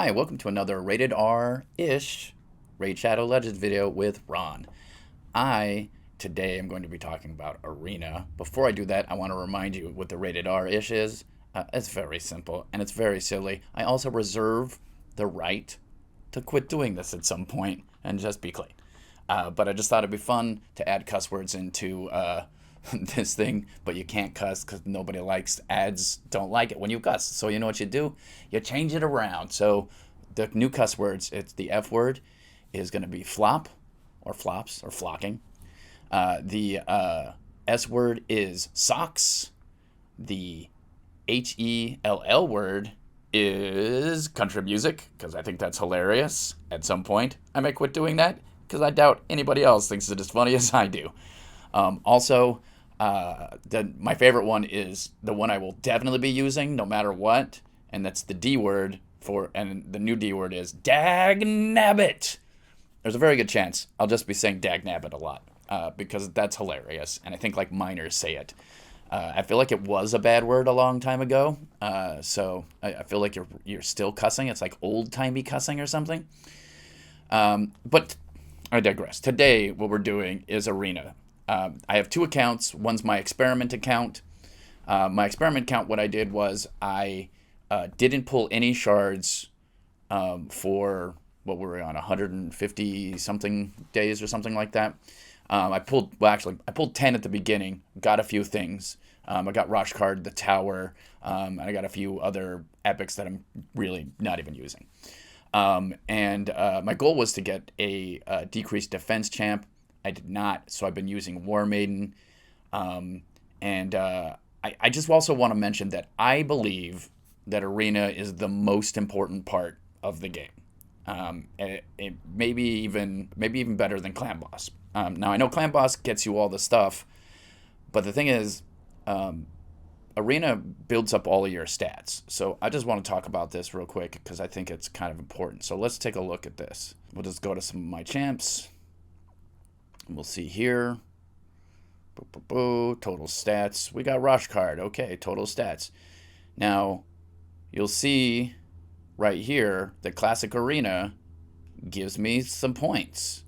Hi, welcome to another rated R-ish Raid Shadow Legends video with Ron. Today am going to be talking about Arena. Before I do that, I want to remind you what the rated R-ish is. It's very simple and it's very silly. I also reserve the right to quit doing this at some point and just be clean. But I just thought it'd be fun to add cuss words into this thing, but you can't cuss because nobody likes ads. Don't like it when you cuss. So you know what you do? You change it around. So the new cuss words, it's the F word is going to be flop or flops or flocking. The S word is socks. The HELL word is country music because I think that's hilarious. At some point, I may quit doing that because I doubt anybody else thinks it as funny as I do. My favorite one is the one I will definitely be using no matter what, and that's the D word and the new D word is dagnabbit. There's a very good chance I'll just be saying dagnabbit a lot because that's hilarious, and I think like minors say it. I feel like it was a bad word a long time ago, so I feel like you're still cussing. It's like old timey cussing or something. But I digress. Today, what we're doing is Arena. I have two accounts. One's my experiment account. My experiment account, what I did was I didn't pull any shards for what were we on 150 something days or something like that. I pulled 10 at the beginning, got a few things. I got Roshkard, the Tower, and I got a few other epics that I'm really not even using. My goal was to get a decreased defense champ. I did not, so I've been using War Maiden. I just also want to mention that I believe that Arena is the most important part of the game. It maybe even better than Clan Boss. Now I know Clan Boss gets you all the stuff, but the thing is, Arena builds up all of your stats. So I just want to talk about this real quick because I think it's kind of important. So let's take a look at this. We'll just go to some of my champs. We'll see here. Total stats. We got Roshkard. Okay, total stats. Now, you'll see right here that Classic Arena gives me some points.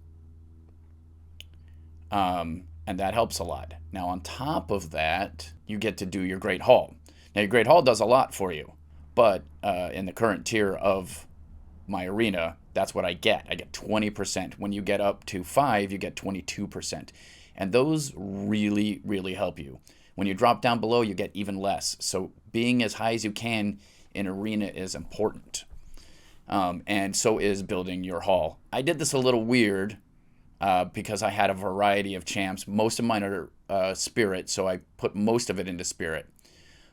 And that helps a lot. Now, on top of that, you get to do your Great Hall. Now, your Great Hall does a lot for you, but in the current tier of my Arena, that's what I get. I get 20%. When you get up to 5, you get 22%. And those really, really help you. When you drop down below, you get even less. So being as high as you can in Arena is important. And so is building your hall. I did this a little weird because I had a variety of champs. Most of mine are Spirit, so I put most of it into Spirit.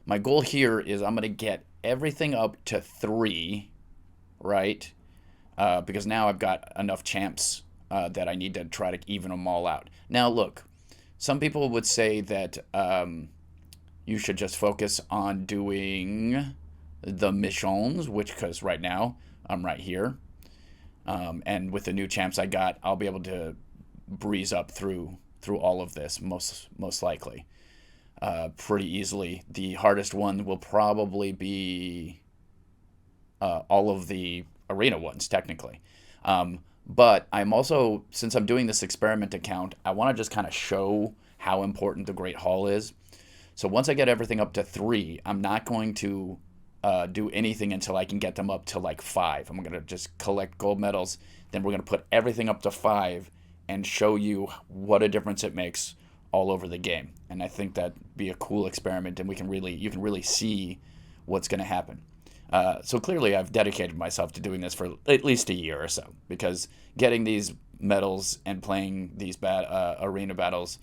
My goal here is I'm going to get everything up to 3, right? Because now I've got enough champs that I need to try to even them all out. Now, look, some people would say that you should just focus on doing the missions, because right now I'm right here. And with the new champs I got, I'll be able to breeze up through all of this most likely pretty easily. The hardest one will probably be all of the Arena ones, technically. But I'm also, since I'm doing this experiment account, I want to just kind of show how important the Great Hall is. So once I get everything up to 3, I'm not going to do anything until I can get them up to like 5. I'm going to just collect gold medals. Then we're going to put everything up to 5 and show you what a difference it makes all over the game. And I think that'd be a cool experiment, and you can really see what's going to happen. So clearly I've dedicated myself to doing this for at least a year or so, because getting these medals and playing these arena battles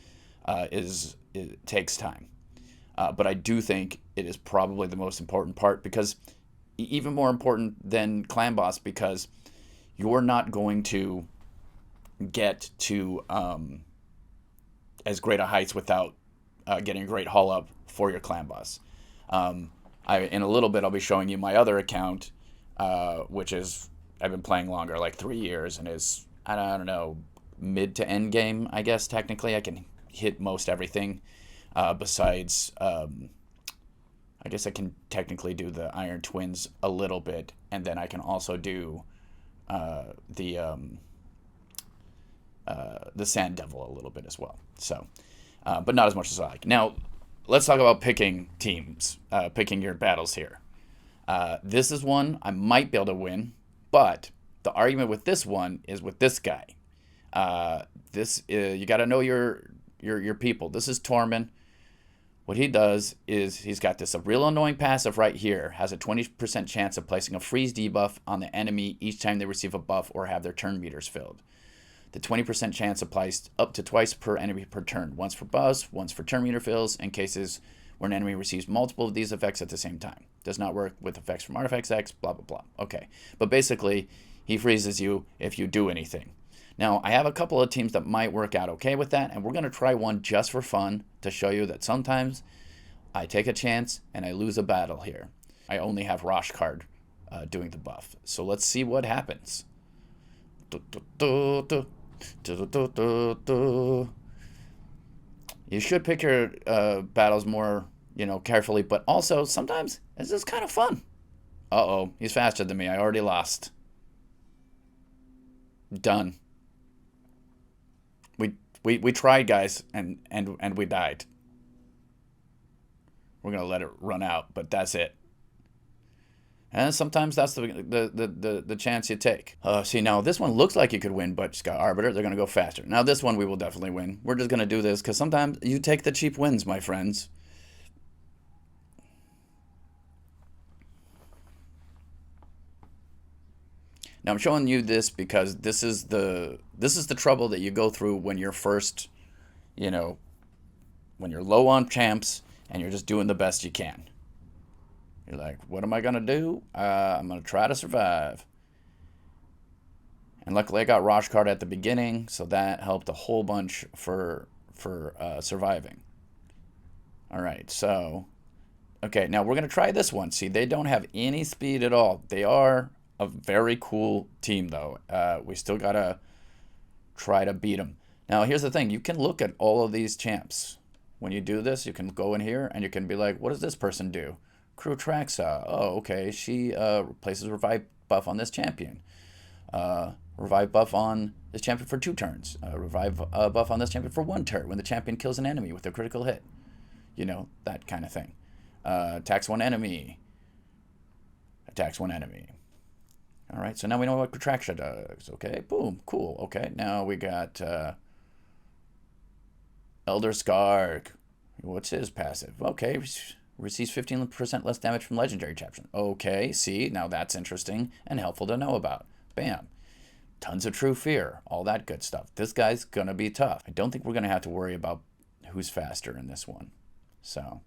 it takes time. But I do think it is probably the most important part, because even more important than Clan Boss, because you're not going to get to as great a heights without getting a great haul up for your Clan Boss. In a little bit, I'll be showing you my other account, which is I've been playing longer, like 3 years, and is I don't know, mid to end game. I guess technically I can hit most everything besides I guess I can technically do the Iron Twins a little bit, and then I can also do the Sand Devil a little bit as well. So, but not as much as I like. Now, let's talk about picking teams, picking your battles here. This is one I might be able to win, but the argument with this one is with this guy. You got to know your people. This is Tormund. What he does is he's got this a real annoying passive right here. Has a 20% chance of placing a freeze debuff on the enemy each time they receive a buff or have their turn meters filled. The 20% chance applies up to twice per enemy per turn. Once for buffs, once for turn meter fills, in cases where an enemy receives multiple of these effects at the same time. Does not work with effects from Artifacts X, blah, blah, blah. Okay. But basically, he freezes you if you do anything. Now, I have a couple of teams that might work out okay with that, and we're going to try one just for fun to show you that sometimes I take a chance and I lose a battle here. I only have Roshkard doing the buff. So let's see what happens. You should pick your battles more, carefully, but also sometimes it's just kind of fun. Uh-oh, he's faster than me. I already lost. Done. We tried, guys, and we died. We're gonna let it run out, but that's it. And sometimes that's the chance you take. See, now this one looks like you could win, but it's got Arbiter. They're gonna go faster. Now this one we will definitely win. We're just gonna do this because sometimes you take the cheap wins, my friends. Now I'm showing you this because this is the trouble that you go through when you're first, when you're low on champs and you're just doing the best you can. You're like, what am I gonna do? I'm gonna try to survive. And luckily I got Roshkard at the beginning, so that helped a whole bunch for surviving. All right, so okay, now we're gonna try this one. See, they don't have any speed at all. They are a very cool team, though. We still gotta try to beat them. Now, here's the thing. You can look at all of these champs. When you do this, you can go in here and you can be like, what does this person do? Crew Traxa. Oh, okay. She places revive buff on this champion. Revive buff on this champion for 2 turns. Revive buff on this champion for 1 turn when the champion kills an enemy with a critical hit. That kind of thing. Attacks 1 enemy. Attacks 1 enemy. All right, so now we know what Protraction does. Okay, boom, cool. Okay, now we got Elder Skarg. What's his passive? Okay, receives 15% less damage from legendary champions. Okay, see, now that's interesting and helpful to know about. Bam. Tons of true fear, all that good stuff. This guy's gonna be tough. I don't think we're gonna have to worry about who's faster in this one. So.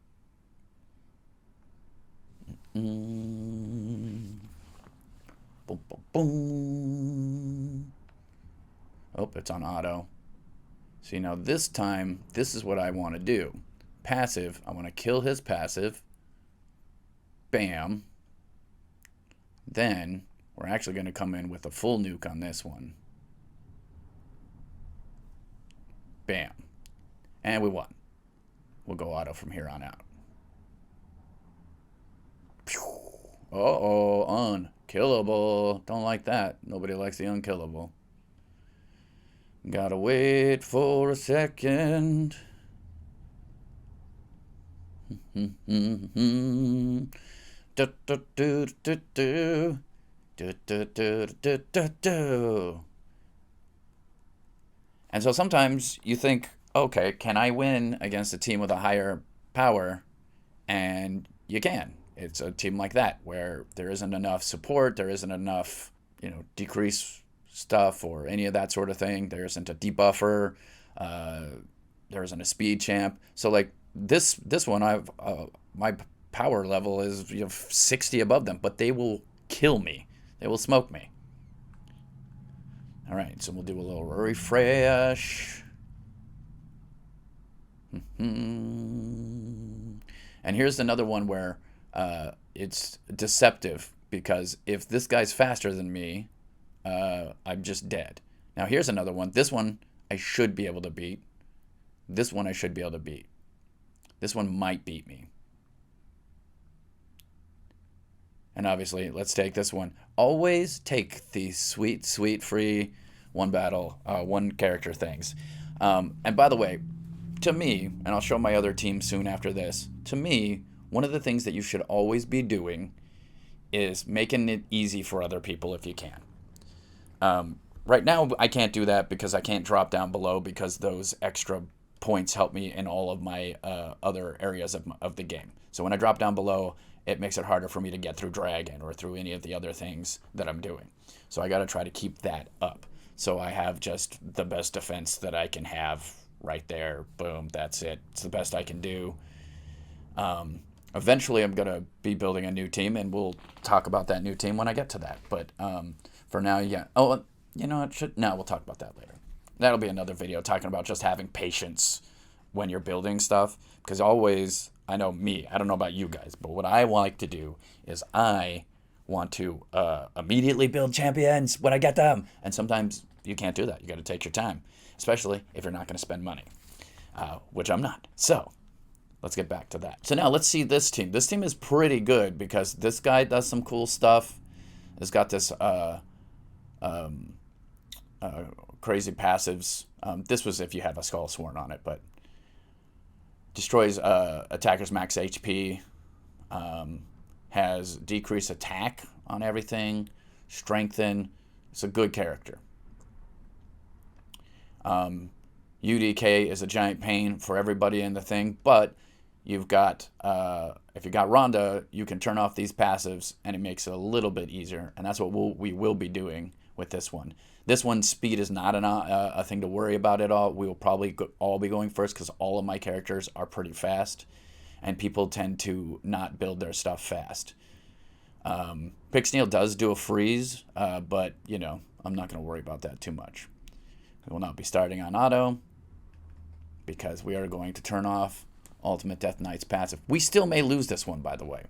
Boom, boom, boom. Oh, it's on auto. See, now this time, this is what I want to do. Passive, I want to kill his passive. Bam. Then, we're actually going to come in with a full nuke on this one. Bam. And we won. We'll go auto from here on out. Uh-oh, unkillable. Don't like that. Nobody likes the unkillable. Gotta wait for a second. And so sometimes you think, okay, can I win against a team with a higher power? And you can. It's a team like that where there isn't enough support, there isn't enough, decrease stuff or any of that sort of thing. There isn't a debuffer, there isn't a speed champ. So like this one, I've my power level is 60 above them, but they will kill me. They will smoke me. All right, so we'll do a little refresh. And here's another one where it's deceptive, because if this guy's faster than me, I'm just dead. Now here's another one. This one I should be able to beat. This one I should be able to beat. This one might beat me. And obviously, let's take this one. Always take the sweet, sweet free one battle, one character things. And by the way, to me, and I'll show my other team soon after this, to me, one of the things that you should always be doing is making it easy for other people if you can. Right now, I can't do that because I can't drop down below because those extra points help me in all of my other areas of the game. So when I drop down below, it makes it harder for me to get through Dragon or through any of the other things that I'm doing. So I got to try to keep that up. So I have just the best defense that I can have right there. Boom, that's it. It's the best I can do. Eventually, I'm going to be building a new team, and we'll talk about that new team when I get to that. But for now, yeah. Oh, you know what? No, we'll talk about that later. That'll be another video talking about just having patience when you're building stuff. Because always, I know me, I don't know about you guys, but what I like to do is I want to immediately build champions when I get them. And sometimes you can't do that. You got to take your time, especially if you're not going to spend money, which I'm not. So let's get back to that. So now let's see this team. This team is pretty good because this guy does some cool stuff. Has got this crazy passives. This was if you have a Skull Sworn on it, but destroys attackers max HP. Has decreased attack on everything. Strengthen. It's a good character. UDK is a giant pain for everybody in the thing, but you've got if you got Rhonda, you can turn off these passives, and it makes it a little bit easier. And that's what we will be doing with this one. This one's speed is not a thing to worry about at all. We will probably all be going first because all of my characters are pretty fast, and people tend to not build their stuff fast. Pixneal does do a freeze, but you know I'm not going to worry about that too much. We will not be starting on auto because we are going to turn off Ultimate Death Knight's passive. We still may lose this one, by the way.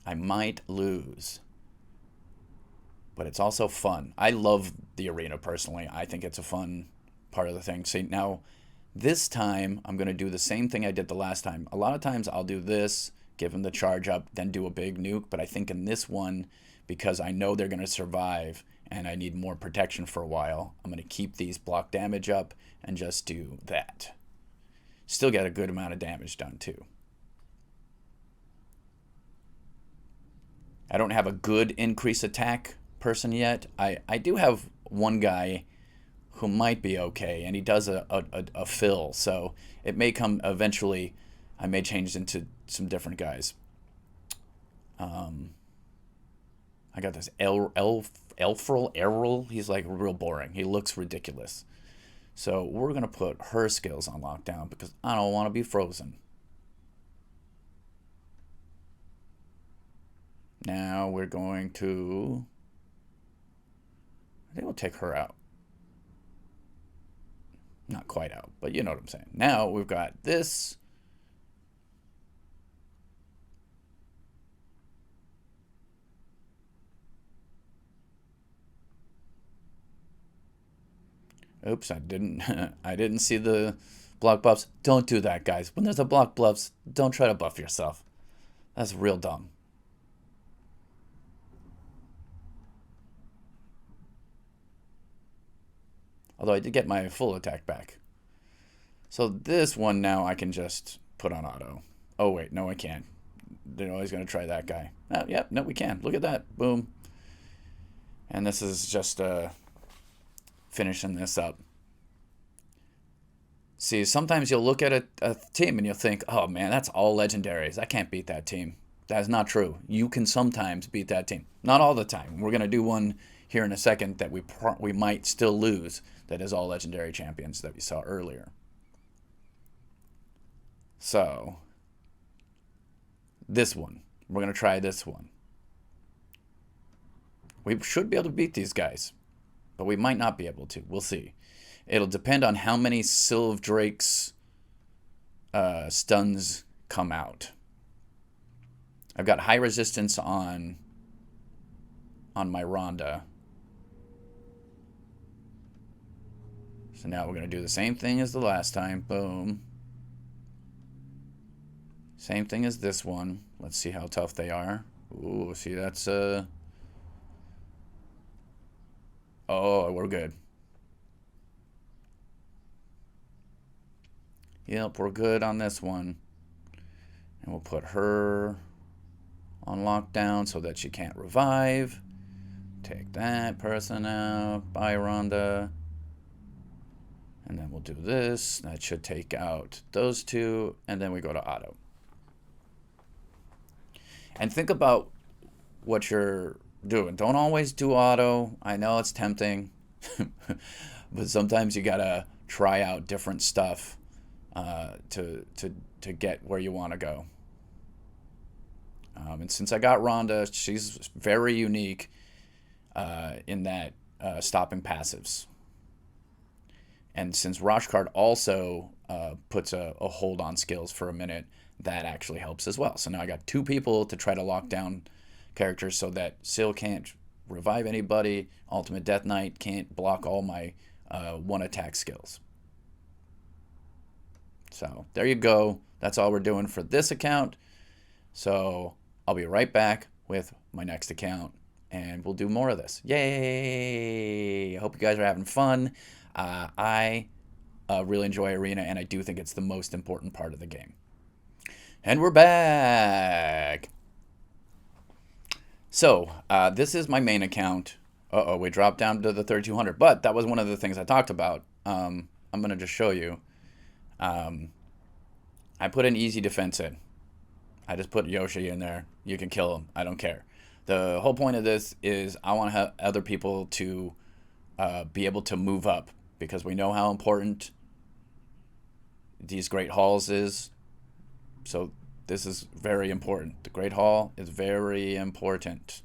I might lose. But it's also fun. I love the arena, personally. I think it's a fun part of the thing. See, now, this time, I'm going to do the same thing I did the last time. A lot of times, I'll do this, give them the charge up, then do a big nuke. But I think in this one, because I know they're going to survive, and I need more protection for a while, I'm going to keep these block damage up and just do that. Still get a good amount of damage done, too. I don't have a good increase attack person yet. I do have one guy who might be okay, and he does a fill, so it may come eventually. I may change into some different guys. I got this Errol. He's like real boring. He looks ridiculous. So we're going to put her skills on lockdown because I don't want to be frozen. Now we're going to... I think we'll take her out. Not quite out, but you know what I'm saying. Now we've got this. Oops, I didn't see the block buffs. Don't do that, guys. When there's a block buffs, don't try to buff yourself. That's real dumb. Although I did get my full attack back. So this one now I can just put on auto. Oh wait, no I can't. They're always going to try that guy. Oh, yeah, no we can. Look at that. Boom. And this is just finishing this up. See, sometimes you'll look at a team and you'll think, oh man, that's all legendaries. I can't beat that team. That is not true. You can sometimes beat that team. Not all the time. We're going to do one here in a second that we might still lose. That is all legendary champions that we saw earlier. So, this one. We're going to try this one. We should be able to beat these guys, but we might not be able to. We'll see. It'll depend on how many Sylve Drake's stuns come out. I've got high resistance on my Rhonda. So now we're going to do the same thing as the last time. Boom. Same thing as this one. Let's see how tough they are. Ooh, see, that's, oh, we're good. Yep, we're good on this one. And we'll put her on lockdown so that she can't revive. Take that person out. Bye, Rhonda. And then we'll do this. That should take out those two. And then we go to auto. And think about what you're doing. Don't always do auto. I know it's tempting. But sometimes you gotta try out different stuff to get where you want to go. And since I got Rhonda, she's very unique in that stopping passives. And since Roshkard also puts a hold on skills for a minute, that actually helps as well. So now I got two people to try to lock down characters so that Syl can't revive anybody, Ultimate Death Knight can't block all my one attack skills. So there you go. That's all we're doing for this account. So I'll be right back with my next account and we'll do more of this. Yay! I hope you guys are having fun. I really enjoy Arena, and I do think it's the most important part of the game. And we're back. So this is my main account. Uh-oh, we dropped down to the 3200, but that was one of the things I talked about. I'm going to just show you. I put an easy defense in. I just put Yoshi in there. You can kill him. I don't care. The whole point of this is I want to have other people to be able to move up, because we know how important these Great Halls is. So this is very important. The Great Hall is very important.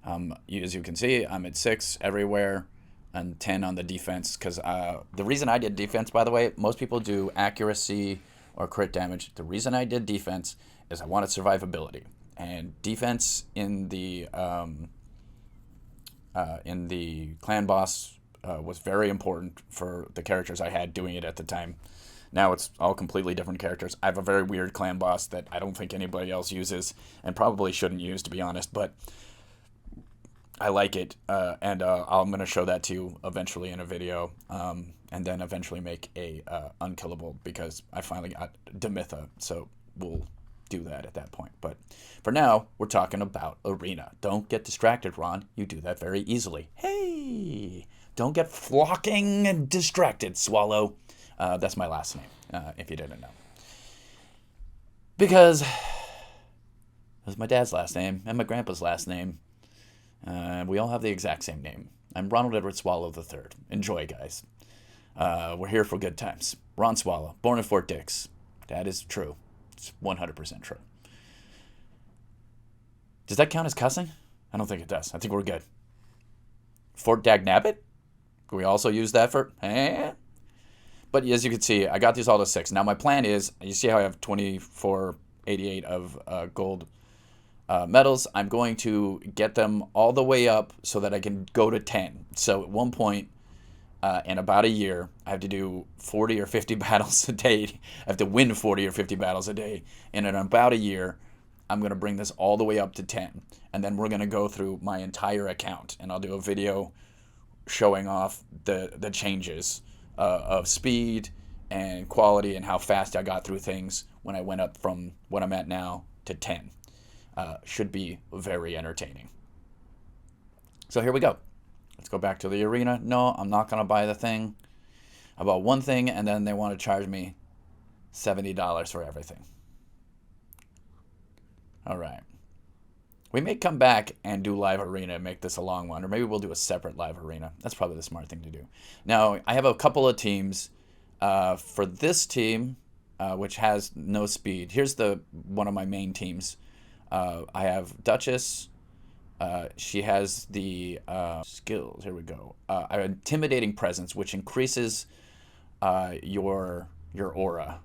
As you can see, I'm at 6 everywhere and 10 on the defense, because the reason I did defense, by the way, most people do accuracy or crit damage. The reason I did defense is I wanted survivability. And defense in the clan boss was very important for the characters I had doing it at the time. Now it's all completely different characters. I have a very weird clan boss that I don't think anybody else uses and probably shouldn't use, to be honest, but I like it, and I'm going to show that to you eventually in a video, and then eventually make a unkillable, because I finally got Demitha, so we'll do that at that point. But for now, we're talking about Arena. Don't get distracted, Ron. You do that very easily. Hey! Don't get flocking and distracted, Swallow. That's my last name, if you didn't know. Because that's my dad's last name and my grandpa's last name. We all have the exact same name. I'm Ronald Edward Swallow III. Enjoy, guys. We're here for good times. Ron Swallow, born in Fort Dix. That is true. It's 100% true. Does that count as cussing? I don't think it does. I think we're good. Fort Dagnabbit? Can we also use that for... But as you can see, I got these all to 6. Now my plan is, you see how I have 2488 of gold medals? I'm going to get them all the way up so that I can go to 10. So at one point, in about a year, I have to do 40 or 50 battles a day. I have to win 40 or 50 battles a day. And in about a year, I'm going to bring this all the way up to 10. And then we're going to go through my entire account. And I'll do a video showing off the changes of speed and quality and how fast I got through things when I went up from what I'm at now to 10. Should be very entertaining. So here we go. Let's go back to the arena. No, I'm not going to buy the thing. I bought one thing, and then they want to charge me $70 for everything. All right. We may come back and do live arena and make this a long one, or maybe we'll do a separate live arena. That's probably the smart thing to do. Now, I have a couple of teams. For this team, which has no speed, here's one of my main teams. I have Duchess. She has the skills. Here we go. Intimidating presence, which increases your aura.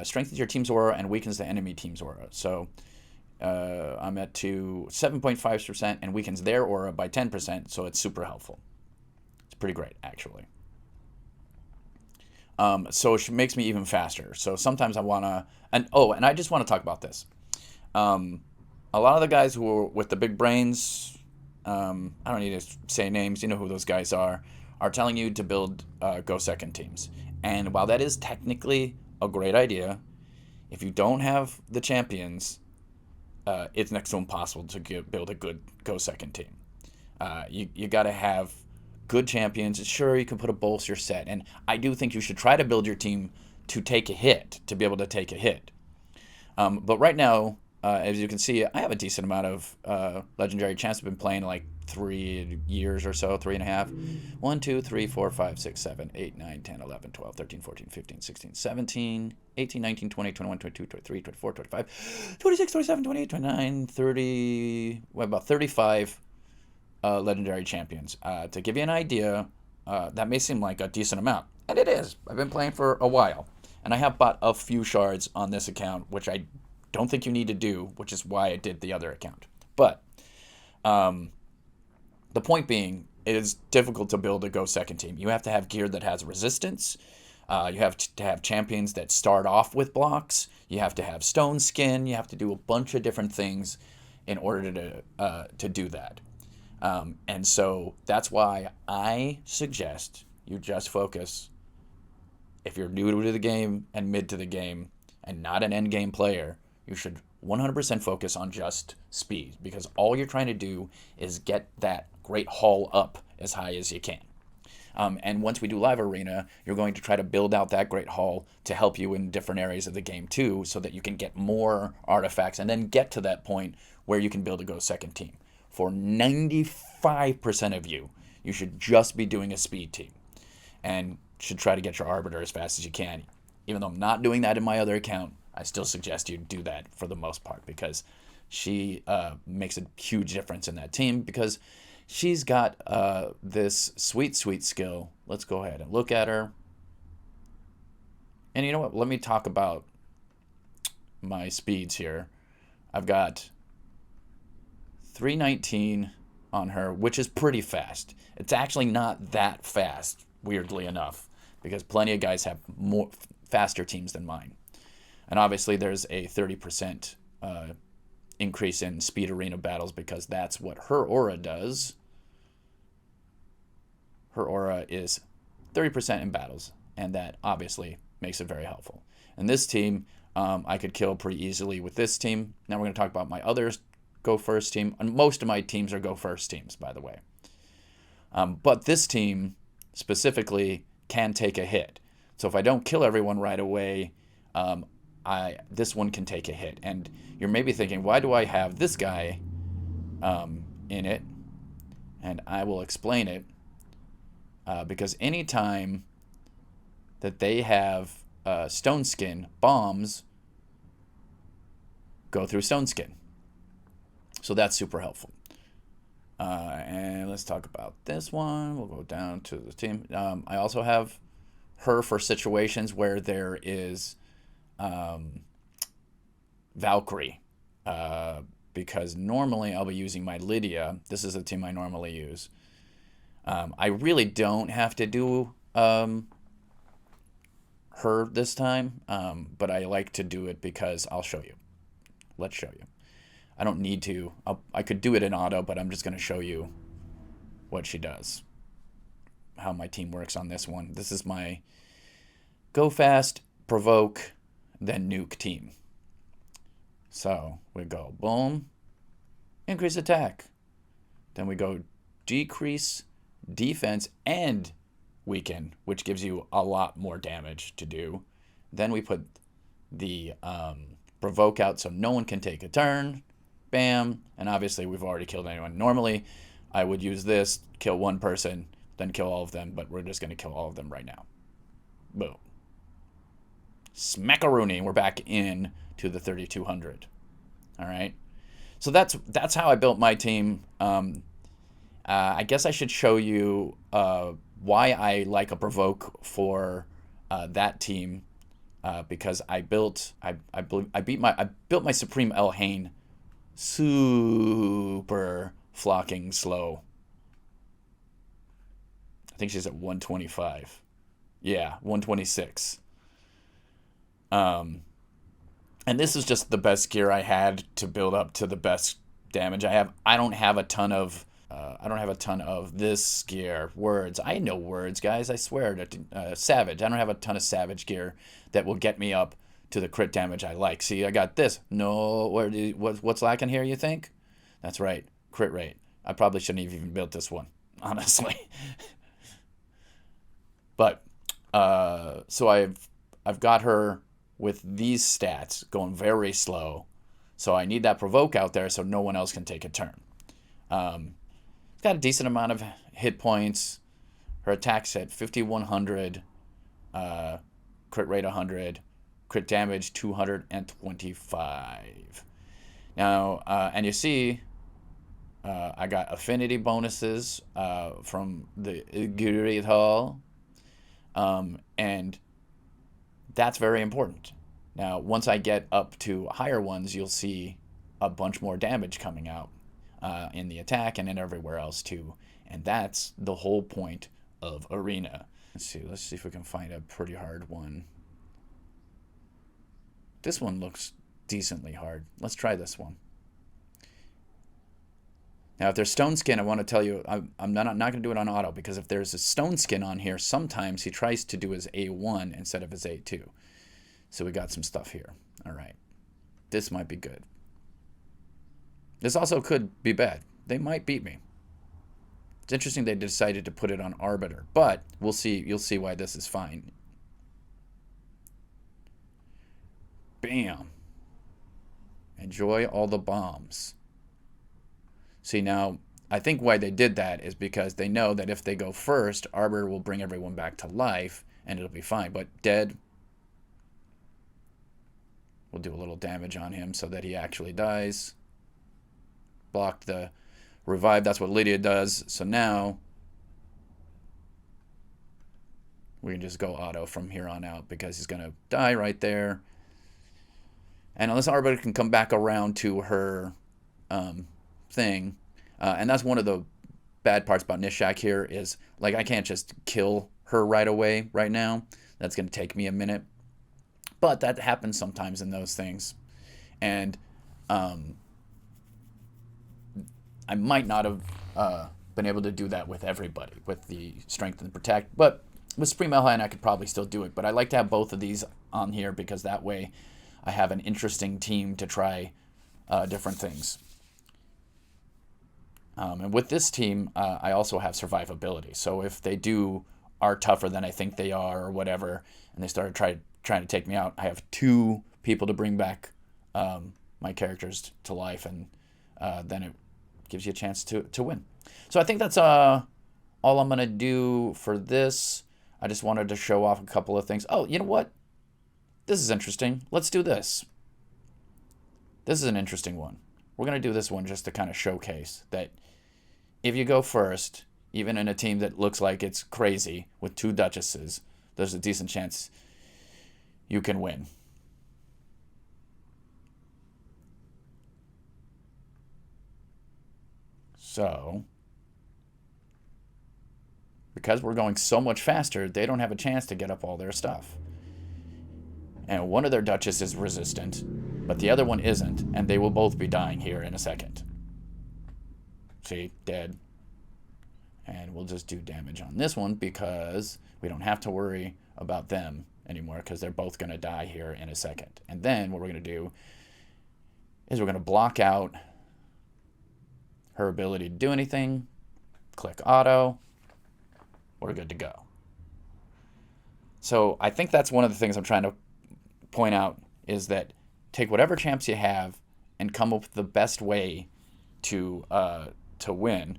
Strengthens your team's aura and weakens the enemy team's aura. So I'm at 7.5% and weakens their aura by 10%. So it's super helpful. It's pretty great, actually. So it makes me even faster. So sometimes I wanna, and I just want to talk about this. Um, a lot of the guys who are with the big brains, I don't need to say names. You know who those guys are telling you to build go second teams. And while that is technically a great idea, if you don't have the champions, it's next to impossible to build a good go second team. You got to have good champions. Sure, you can put a bolster set, and I do think you should try to build your team to take a hit, to be able to take a hit. But right now, as you can see, I have a decent amount of legendary champs. I've been playing like 3 years or so, 3.5. 1, 2, 3, 4, 5, 6, 7, 8, 9, 10, 11, 12, 13, 14, 15, 16, 17, 18, 19, 20, 21, 22, 23, 24, 25, 26, 27, 28, 29, 30, well, about 35 legendary champions. To give you an idea, that may seem like a decent amount, and it is. I've been playing for a while, and I have bought a few shards on this account, which I don't think you need to do, which is why I did the other account. But the point being, it is difficult to build a go second team. You have to have gear that has resistance. You have to have champions that start off with blocks. You have to have stone skin. You have to do a bunch of different things in order to do that. And so that's why I suggest you just focus. If you're new to the game and mid to the game and not an end game player, you should 100% focus on just speed, because all you're trying to do is get that great haul up as high as you can. And once we do live arena, you're going to try to build out that great haul to help you in different areas of the game too, so that you can get more artifacts and then get to that point where you can build a go second team. For 95% of you, you should just be doing a speed team and should try to get your arbiter as fast as you can. Even though I'm not doing that in my other account, I still suggest you do that for the most part, because she makes a huge difference in that team, because she's got this sweet skill. Let's go ahead and look at her. And you know what? Let me talk about my speeds here. I've got 319 on her, which is pretty fast. It's actually not that fast, weirdly enough, because plenty of guys have more faster teams than mine. And obviously there's a 30% increase in speed arena battles, because that's what her aura does. Her aura is 30% in battles, and that obviously makes it very helpful. And this team, I could kill pretty easily with this team. Now we're going to talk about my other go first team. And most of my teams are go first teams, by the way. But this team specifically can take a hit. So if I don't kill everyone right away, this one can take a hit. And you're maybe thinking, why do I have this guy in it? And I will explain it. Because anytime that they have stone skin, bombs go through stone skin. So that's super helpful. And let's talk about this one. We'll go down to the team. I also have her for situations where there is Valkyrie. Because normally I'll be using my Lydia. This is the team I normally use. I really don't have to do her this time, but I like to do it because I'll show you. Let's show you. I don't need to. I could do it in auto, but I'm just going to show you what she does, how my team works on this one. This is my go fast, provoke, then nuke team. So we go boom, increase attack. Then we go decrease defense and weaken, which gives you a lot more damage to do. Then we put the provoke out so no one can take a turn. Bam. And obviously we've already killed anyone. Normally I would use this, kill one person, then kill all of them, but we're just going to kill all of them right now. Boom. Smackaroony. We're back in to the 3200. All right. So that's how I built my team. I guess I should show you why I like a provoke for that team, because I built my Supreme Elhain super flocking slow. I think she's at 125. Yeah, 126. Um, and this is just the best gear I had to build up to the best damage I have. I don't have a ton of. I don't have a ton of this gear. Words. I know words, guys. I swear to Savage. I don't have a ton of Savage gear that will get me up to the crit damage I like. See, I got this. No, what's lacking here, you think? That's right. Crit rate. I probably shouldn't have even built this one, honestly. But so I've got her with these stats going very slow. So I need that provoke out there so no one else can take a turn. It's got a decent amount of hit points. Her attack's at 5,100, crit rate 100, crit damage 225. Now, and you see, I got affinity bonuses from the Great Hall, and that's very important. Now, once I get up to higher ones, you'll see a bunch more damage coming out in the attack and in everywhere else too. And that's the whole point of Arena. Let's see if we can find a pretty hard one. This one looks decently hard. Let's try this one. Now, if there's stone skin, I want to tell you, I'm not going to do it on auto, because if there's a stone skin on here, sometimes he tries to do his A1 instead of his A2. So we got some stuff here. All right. This might be good. This also could be bad. They might beat me. It's interesting they decided to put it on Arbiter, but we'll see. You'll see why this is fine. Bam. Enjoy all the bombs. See, now, I think why they did that is because they know that if they go first, Arbiter will bring everyone back to life, and it'll be fine. But dead, we'll do a little damage on him so that he actually dies. Blocked the revive. That's what Lydia does. So now we can just go auto from here on out because he's going to die right there. And unless Arbiter can come back around to her thing, and that's one of the bad parts about Nishak here is, like, I can't just kill her right away right now. That's going to take me a minute. But that happens sometimes in those things. And I might not have been able to do that with everybody, with the strength and protect. But with Supreme Elhine, I could probably still do it. But I like to have both of these on here because that way I have an interesting team to try different things. And with this team, I also have survivability. So if they are tougher than I think they are or whatever, and they start trying to take me out, I have 2 people to bring back my characters to life, and then it gives you a chance to win. So I think that's all I'm going to do for this. I just wanted to show off a couple of things. Oh, you know what? This is interesting. Let's do this. This is an interesting one. We're going to do this one just to kind of showcase that if you go first, even in a team that looks like it's crazy with 2 Duchesses, there's a decent chance you can win. So, because we're going so much faster, they don't have a chance to get up all their stuff. And one of their Duchess is resistant, but the other one isn't, and they will both be dying here in a second. See, dead. And we'll just do damage on this one because we don't have to worry about them anymore because they're both going to die here in a second. And then what we're going to do is we're going to block out her ability to do anything. Click auto. We're good to go. So I think that's one of the things I'm trying to point out is that take whatever champs you have and come up with the best way to win.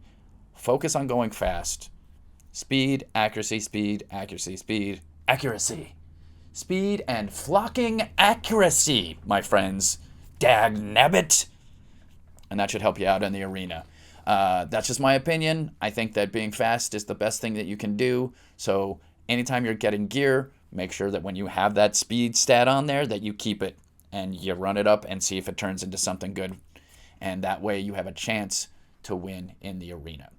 Focus on going fast. Speed, accuracy, speed, accuracy, speed, accuracy. Speed and flocking accuracy, my friends. Dag nabbit. And that should help you out in the arena. That's just my opinion. I think that being fast is the best thing that you can do. So anytime you're getting gear, make sure that when you have that speed stat on there, that you keep it and you run it up and see if it turns into something good. And that way you have a chance to win in the arena.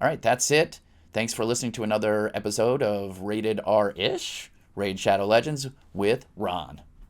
All right, that's it. Thanks for listening to another episode of Rated R-ish, Raid Shadow Legends with Ron.